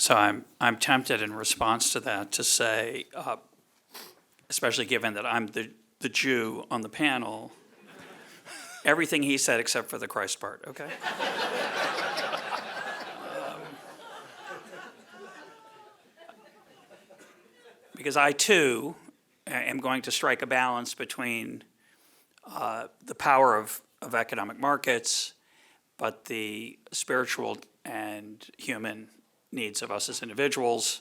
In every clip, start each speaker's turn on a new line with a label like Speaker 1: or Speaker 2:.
Speaker 1: So I'm tempted in response to that to say, especially given that I'm the Jew on the panel, everything he said except for the Christ part, okay? Because I, too, am going to strike a balance between the power of economic markets, but the spiritual and human needs of us as individuals.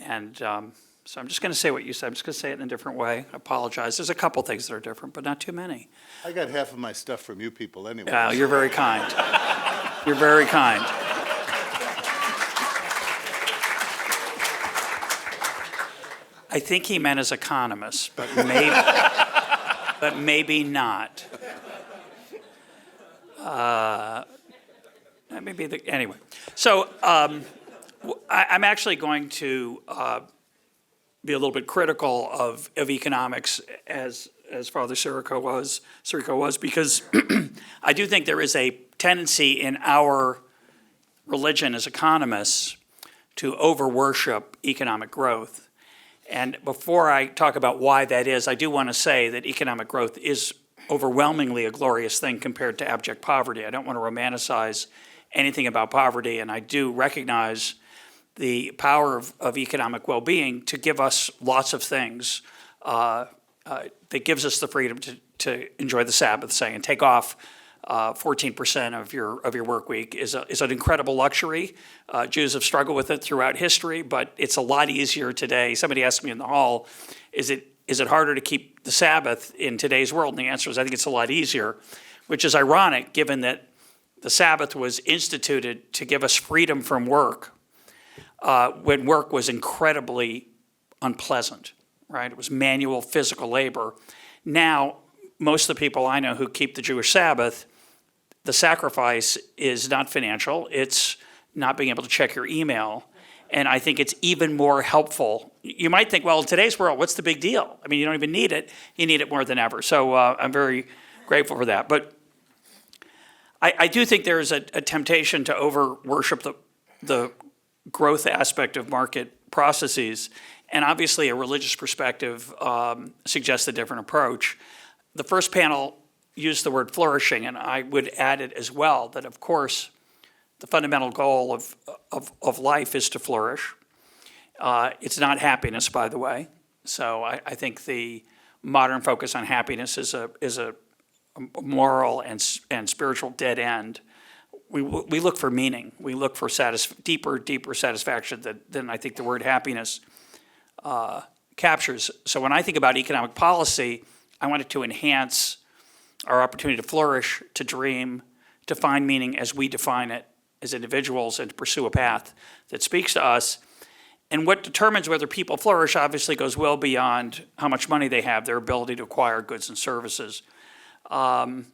Speaker 1: And so I'm just going to say what you said. I'm just going to say it in a different way. I apologize. There's a couple things that are different, but not too many.
Speaker 2: I got half of my stuff from you people anyway.
Speaker 1: Yeah, you're very kind. You're very kind. I think he meant as economists, but maybe not. That may be anyway. So I'm actually going to be a little bit critical of economics as Father Sirico was, because I do think there is a tendency in our religion as economists to over-worship economic growth. And before I talk about why that is, I do want to say that economic growth is overwhelmingly a glorious thing compared to abject poverty. I don't want to romanticize anything about poverty, and I do recognize the power of economic well-being to give us lots of things that gives us the freedom to enjoy the Sabbath, say, and take off 14% of your work week is an incredible luxury. Jews have struggled with it throughout history, but it's a lot easier today. Somebody asked me in the hall, is it harder to keep the Sabbath in today's world? And the answer is, I think it's a lot easier, which is ironic given that the Sabbath was instituted to give us freedom from work when work was incredibly unpleasant, right? It was manual physical labor. Now, most of the people I know who keep the Jewish Sabbath, the sacrifice is not financial, it's not being able to check your email. And I think it's even more helpful. You might think, well, in today's world, what's the big deal? I mean, you don't even need it. You need it more than ever. So I'm very grateful for that. But I do think there is a temptation to over-worship the growth aspect of market processes. And obviously, a religious perspective suggests a different approach. The first panel used the word flourishing, and I would add it as well, that of course, the fundamental goal of life is to flourish. It's not happiness, by the way. So I think the modern focus on happiness is a moral and spiritual dead end. We look for meaning. We look for deeper satisfaction than I think the word happiness captures. So when I think about economic policy, I want it to enhance our opportunity to flourish, to dream, to find meaning as we define it as individuals, and to pursue a path that speaks to us. And what determines whether people flourish obviously goes well beyond how much money they have, their ability to acquire goods and services. An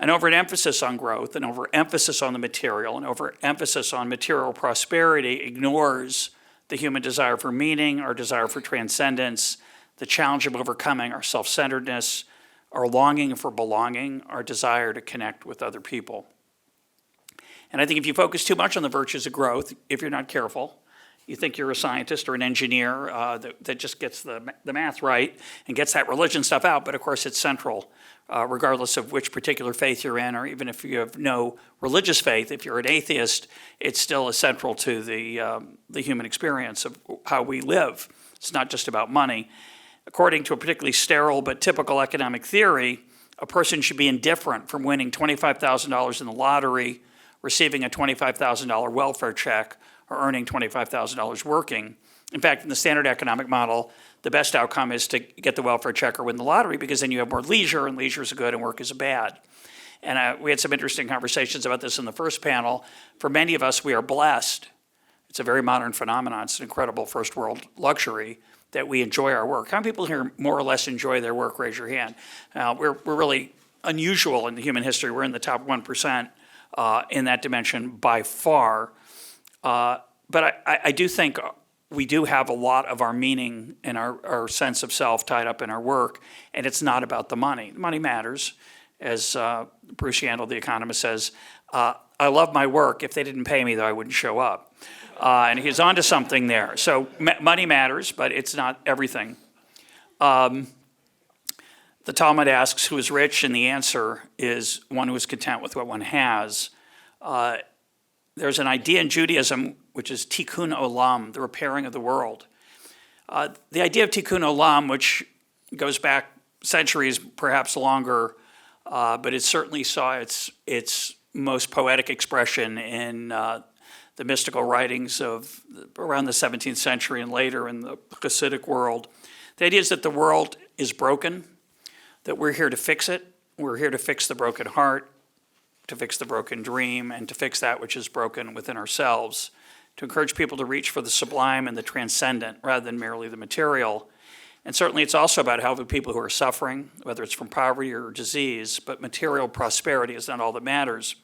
Speaker 1: overemphasis on growth, an overemphasis on the material, an overemphasis on material prosperity ignores the human desire for meaning, our desire for transcendence, the challenge of overcoming our self-centeredness, our longing for belonging, our desire to connect with other people. And I think if you focus too much on the virtues of growth, if you're not careful, you think you're a scientist or an engineer that just gets the math right and gets that religion stuff out, but of course it's central, regardless of which particular faith you're in, or even if you have no religious faith, if you're an atheist, it's still essential to the human experience of how we live. It's not just about money. According to a particularly sterile but typical economic theory, a person should be indifferent from winning $25,000 in the lottery, receiving a $25,000 welfare check, or earning $25,000 working. In fact, in the standard economic model, the best outcome is to get the welfare check or win the lottery, because then you have more leisure, and leisure is good and work is bad. And we had some interesting conversations about this in the first panel. For many of us, we are blessed. It's a very modern phenomenon. It's an incredible first world luxury that we enjoy our work. How many people here more or less enjoy their work? Raise your hand. We're really unusual in the human history. We're in the top 1% in that dimension by far. But I do think we do have a lot of our meaning and our sense of self tied up in our work, and it's not about the money. Money matters. As Bruce Yandel, the economist, says, a I love my work. If they didn't pay me, though, I wouldn't show up. And he's onto something there. So money matters, but it's not everything. The Talmud asks, who is rich? And the answer is one who is content with what one has. There's an idea in Judaism, which is Tikkun Olam, the repairing of the world. The idea of Tikkun Olam, which goes back centuries, perhaps longer, but it certainly saw its most poetic expression in the mystical writings of around the 17th century and later in the Hasidic world. The idea is that the world is broken, that we're here to fix it. We're here to fix the broken heart, to fix the broken dream, and to fix that which is broken within ourselves, to encourage people to reach for the sublime and the transcendent rather than merely the material. And certainly it's also about helping people who are suffering, whether it's from poverty or disease, but material prosperity is not all that matters.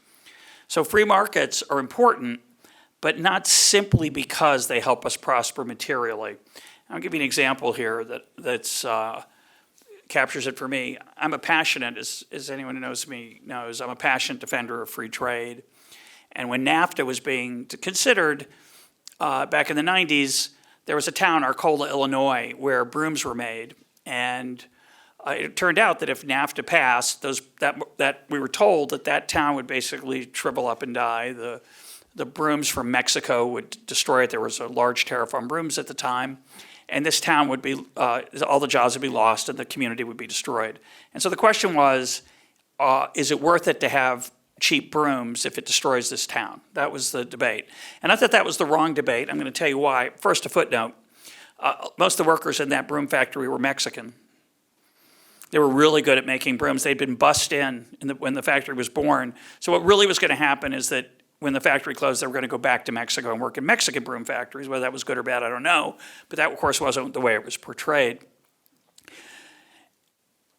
Speaker 1: So free markets are important, but not simply because they help us prosper materially. I'll give you an example here that captures it for me. I'm a passionate, as anyone who knows me knows, I'm a passionate defender of free trade. And when NAFTA was being considered back in the 90s, there was a town, Arcola, Illinois, where brooms were made. And it turned out that if NAFTA passed, that we were told that town would basically shrivel up and die. The brooms from Mexico would destroy it. There was a large tariff on brooms at the time. And this town would be, all the jobs would be lost and the community would be destroyed. And so the question was, is it worth it to have cheap brooms if it destroys this town? That was the debate. And I thought that was the wrong debate. I'm going to tell you why. First, a footnote. Most of the workers in that broom factory were Mexican. They were really good at making brooms. They'd been bussed when the factory was born. So what really was going to happen is that when the factory closed, they were going to go back to Mexico and work in Mexican broom factories. Whether that was good or bad, I don't know. But that, of course, wasn't the way it was portrayed.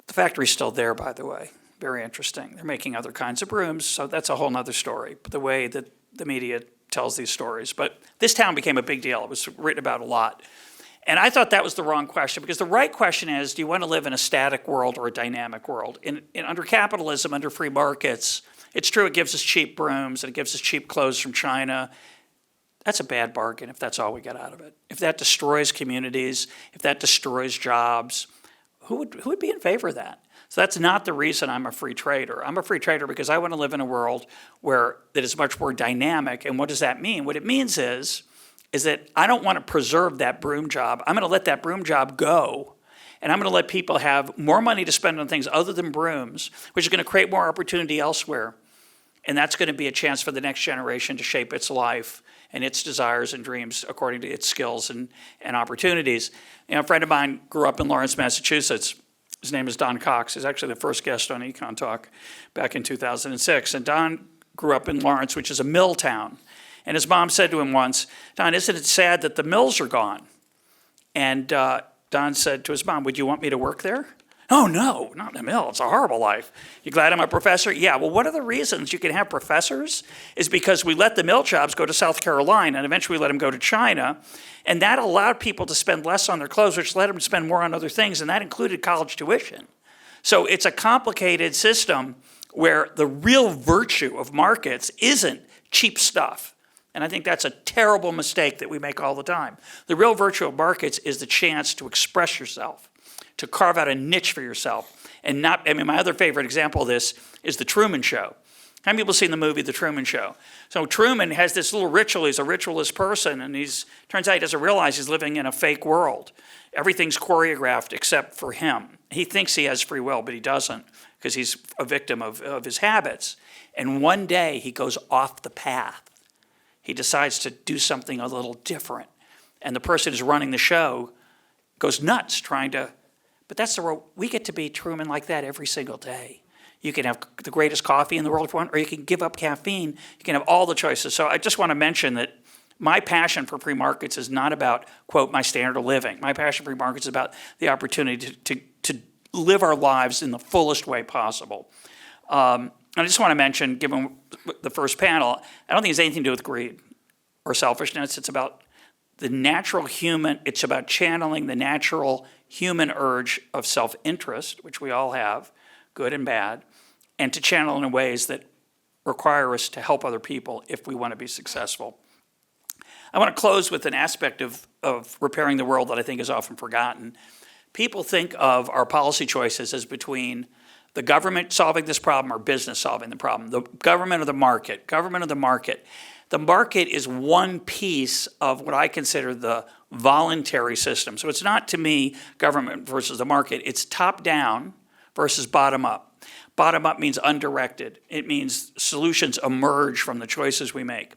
Speaker 1: The factory's still there, by the way. Very interesting. They're making other kinds of brooms, so that's a whole other story, but the way that the media tells these stories. But this town became a big deal. It was written about a lot. And I thought that was the wrong question, because the right question is, do you want to live in a static world or a dynamic world? Under capitalism, under free markets, it's true it gives us cheap brooms and it gives us cheap clothes from China. That's a bad bargain if that's all we get out of it. If that destroys communities, if that destroys jobs, who would be in favor of that? So that's not the reason I'm a free trader. I'm a free trader because I want to live in a world that is much more dynamic. And what does that mean? What it means is that I don't want to preserve that broom job. I'm going to let that broom job go. And I'm going to let people have more money to spend on things other than brooms, which is going to create more opportunity elsewhere. And that's going to be a chance for the next generation to shape its life and its desires and dreams according to its skills and opportunities. You know, a friend of mine grew up in Lawrence, Massachusetts. His name is Don Cox. He's actually the first guest on Econ Talk back in 2006. And Don grew up in Lawrence, which is a mill town. And his mom said to him once, "Don, isn't it sad that the mills are gone?" And Don said to his mom, "Would you want me to work there?" "Oh, no, not in the mill. It's a horrible life." "You glad I'm a professor?" "Yeah." "Well, one of the reasons you can have professors is because we let the mill jobs go to South Carolina and eventually we let them go to China. And that allowed people to spend less on their clothes, which let them spend more on other things. And that included college tuition. So it's a complicated system where the real virtue of markets isn't cheap stuff. And I think that's a terrible mistake that we make all the time. The real virtue of markets is the chance to express yourself, to carve out a niche for yourself. And my other favorite example of this is The Truman Show. How many people have seen the movie The Truman Show? So Truman has this little ritual. He's a ritualist person, and turns out he doesn't realize he's living in a fake world. Everything's choreographed except for him. He thinks he has free will, but he doesn't, because he's a victim of his habits. And one day he goes off the path. He decides to do something a little different. And the person who's running the show goes nuts but that's the world. We get to be Truman like that every single day. You can have the greatest coffee in the world if you want, or you can give up caffeine. You can have all the choices. So I just want to mention that my passion for free markets is not about, quote, my standard of living. My passion for free markets is about the opportunity to live our lives in the fullest way possible. I just want to mention, given the first panel, I don't think it's anything to do with greed or selfishness. It's about the natural human, it's about channeling the natural human urge of self-interest, which we all have, good and bad, and to channel in ways that require us to help other people if we want to be successful. I want to close with an aspect of repairing the world that I think is often forgotten. People think of our policy choices as between the government solving this problem or business solving the problem. The government or the market, government or the market. The market is one piece of what I consider the voluntary system. So it's not, to me, government versus the market. It's top down versus bottom up. Bottom up means undirected. It means solutions emerge from the choices we make.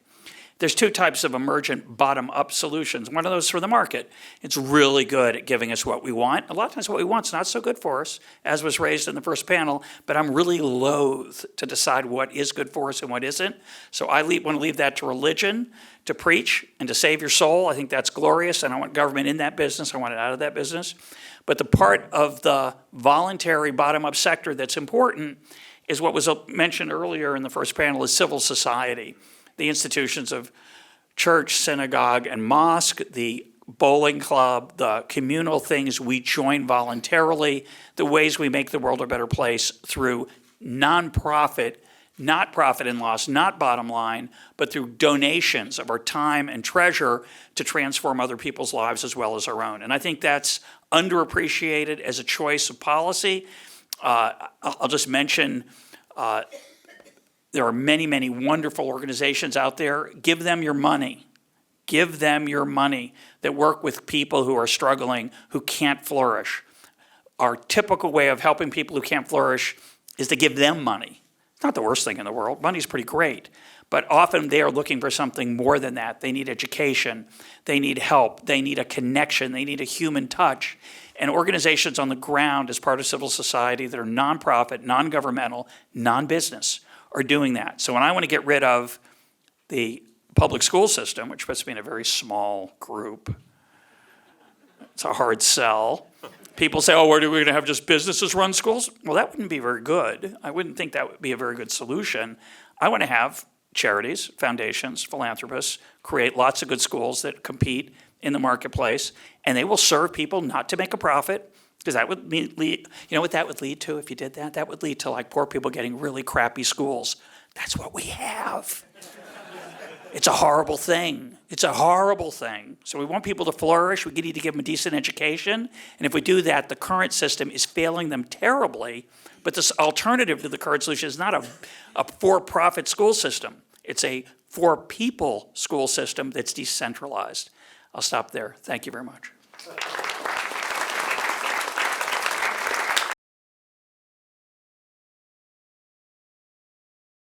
Speaker 1: There's two types of emergent bottom-up solutions. One of those is for the market. It's really good at giving us what we want. A lot of times what we want is not so good for us, as was raised in the first panel, but I'm really loath to decide what is good for us and what isn't. So I want to leave that to religion, to preach, and to save your soul. I think that's glorious, and I want government in that business. I want it out of that business. But the part of the voluntary bottom-up sector that's important is what was mentioned earlier in the first panel, is civil society. The institutions of church, synagogue, and mosque, the bowling club, the communal things we join voluntarily, the ways we make the world a better place through nonprofit, not profit and loss, not bottom line, but through donations of our time and treasure to transform other people's lives as well as our own. And I think that's underappreciated as a choice of policy. I'll just mention there are many, many wonderful organizations out there. Give them your money. Give them your money that work with people who are struggling, who can't flourish. Our typical way of helping people who can't flourish is to give them money. It's not the worst thing in the world. Money's pretty great. But often they are looking for something more than that. They need education. They need help. They need a connection. They need a human touch. And organizations on the ground as part of civil society that are nonprofit, non-governmental, non-business are doing that. So when I want to get rid of the public school system, which puts me in a very small group, it's a hard sell. People say, oh, we're going to have just businesses run schools? Well, that wouldn't be very good. I wouldn't think that would be a very good solution. I want to have charities, foundations, philanthropists create lots of good schools that compete in the marketplace, and they will serve people not to make a profit, because that would lead, you know what that would lead to if you did that? That would lead to like poor people getting really crappy schools. That's what we have. It's a horrible thing. It's a horrible thing. So we want people to flourish. We need to give them a decent education. And if we do that, the current system is failing them terribly. But this alternative to the current solution is not a for-profit school system. It's a for-people school system that's decentralized. I'll stop there. Thank you very much.